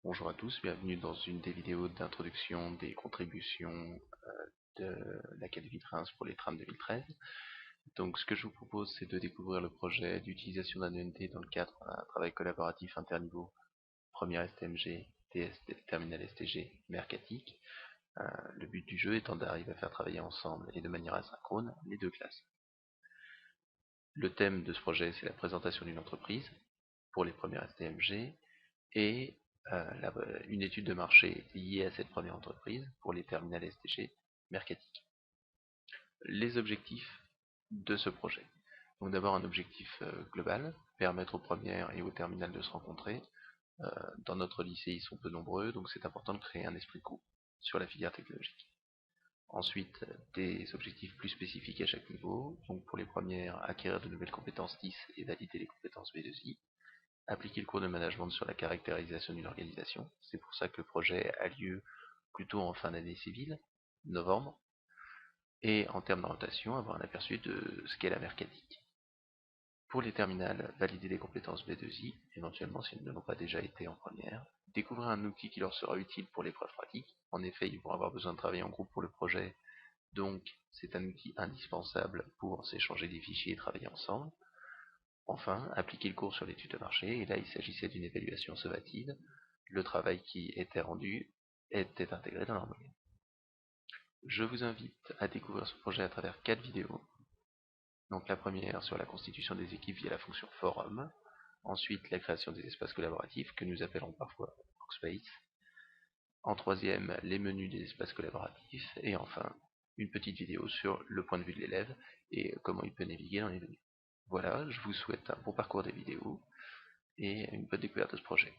Bonjour à tous, bienvenue dans une des vidéos d'introduction des contributions de l'Académie de Reims pour les trams 2013. Donc ce que je vous propose, c'est de découvrir le projet d'utilisation d'un ENT dans le cadre d'un travail collaboratif interniveau, première STMG, terminal STG, Mercatic. Le but du jeu étant d'arriver à faire travailler ensemble et de manière asynchrone les deux classes. Le thème de ce projet, c'est la présentation d'une entreprise pour les premières STMG et une étude de marché liée à cette première entreprise pour les terminales STG Mercatic. Les objectifs de ce projet. Donc d'abord un objectif global, permettre aux premières et aux terminales de se rencontrer. Dans notre lycée, ils sont peu nombreux, donc c'est important de créer un esprit de groupe sur la filière technologique. Ensuite, des objectifs plus spécifiques à chaque niveau. Donc pour les premières, acquérir de nouvelles compétences TIS et valider les compétences B2I. Appliquer le cours de management sur la caractérisation d'une organisation. C'est pour ça que le projet a lieu plutôt en fin d'année civile, novembre. Et en termes d'orientation, avoir un aperçu de ce qu'est la Mercatic. Pour les terminales, valider les compétences B2I, éventuellement s'ils ne l'ont pas déjà été en première. Découvrir un outil qui leur sera utile pour l'épreuve pratique. En effet, ils vont avoir besoin de travailler en groupe pour le projet, donc c'est un outil indispensable pour s'échanger des fichiers et travailler ensemble. Enfin, appliquer le cours sur l'étude de marché, et là il s'agissait d'une évaluation sommative. Le travail qui était rendu était intégré dans leur moyenne. Je vous invite à découvrir ce projet à travers 4 vidéos. Donc la première sur la constitution des équipes via la fonction forum. Ensuite, la création des espaces collaboratifs, que nous appelons parfois workspace. En troisième, les menus des espaces collaboratifs. Et enfin, une petite vidéo sur le point de vue de l'élève et comment il peut naviguer dans les menus. Voilà, je vous souhaite un bon parcours des vidéos et une bonne découverte de ce projet.